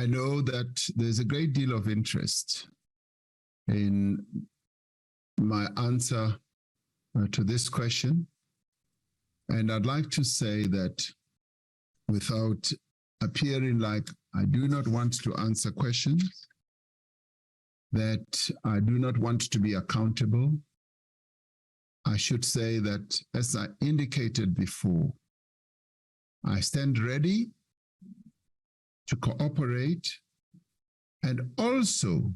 know that there's a great deal of interest in my answer to this question. And I'd like to say that without appearing like I do not want to answer questions, that I do not want to be accountable, I should say that, as I indicated before, I stand ready to cooperate and also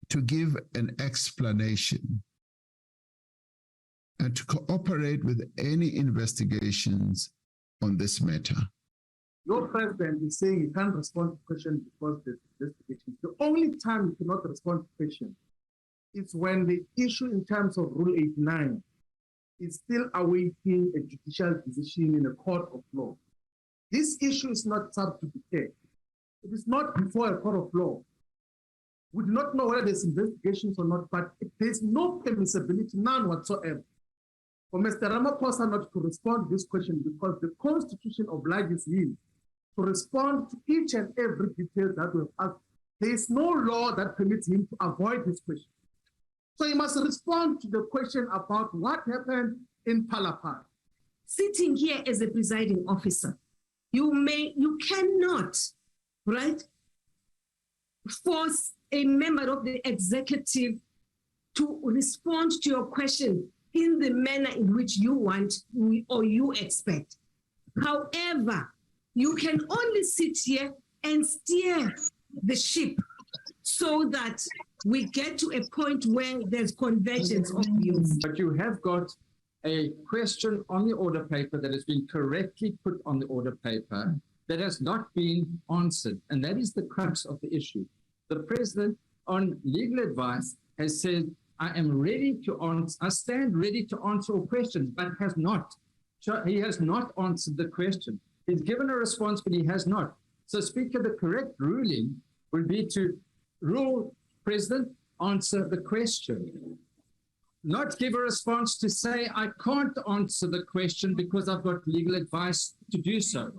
to give an explanation and to cooperate with any investigations on this matter. Your president is saying he can't respond to questions because there's investigation. The only time you cannot respond to questions is when the issue in terms of Rule 89 is still awaiting a judicial decision in a court of law. This issue is not sub judice. It is not before a court of law. We do not know whether there's investigations or not, but there's no permissibility, none whatsoever, for Mr. Ramaphosa not to respond to this question, because the Constitution obliges him to respond to each and every detail that we have asked. There is no law that permits him to avoid this question. So he must respond to the question about what happened in Phala Phala. Sitting here as a presiding officer, you cannot, right, force a member of the executive to respond to your question in the manner in which you want or you expect. However, you can only sit here and steer the ship so that we get to a point where there's convergence of views. But you have got a question on the order paper that has been correctly put on the order paper that has not been answered. And that is the crux of the issue. The president, on legal advice, has said, I am ready to answer, I stand ready to answer all questions, but has not. He has not answered the question. He's given a response, but he has not. So, Speaker, the correct ruling would be to rule, President, answer the question. Not give a response to say, I can't answer the question because I've got legal advice to do so.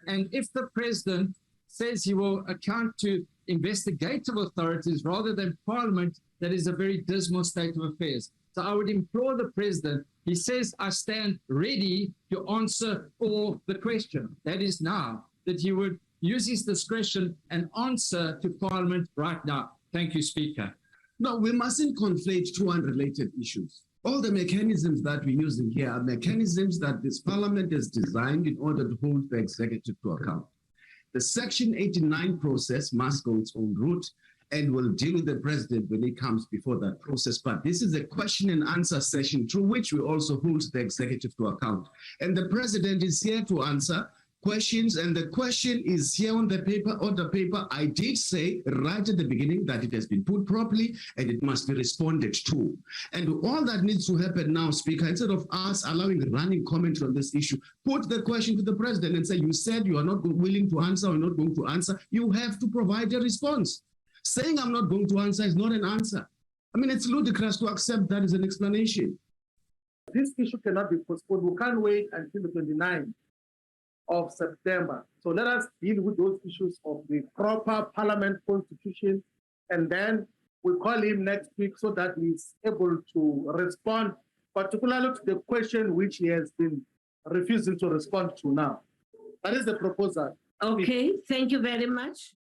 And if the president says he will account to investigative authorities rather than Parliament, that is a very dismal state of affairs. So I would implore the president, he says, I stand ready to answer all the question. That is now, that he would use his discretion and answer to Parliament right now. Thank you, Speaker. No, we mustn't conflate two unrelated issues. All the mechanisms that we're using here are mechanisms that this Parliament has designed in order to hold the executive to account. The Section 89 process must go its own route and will deal with the president when he comes before that process. But this is a question and answer session through which we also hold the executive to account. And the president is here to answer questions, and the question is here on the paper. On the paper, I did say right at the beginning that it has been put properly and it must be responded to. And all that needs to happen now, Speaker, instead of us allowing running commentary on this issue, put the question to the president and say, you said you are not willing to answer or not going to answer. You have to provide a response. Saying I'm not going to answer is not an answer. I mean, it's ludicrous to accept that as an explanation. This issue cannot be postponed. We can't wait until the 29th of September. So let us deal with those issues of the proper Parliament constitution, and then we call him next week so that he's able to respond, particularly to the question which he has been refusing to respond to now. That is the proposal. Okay, thank you very much.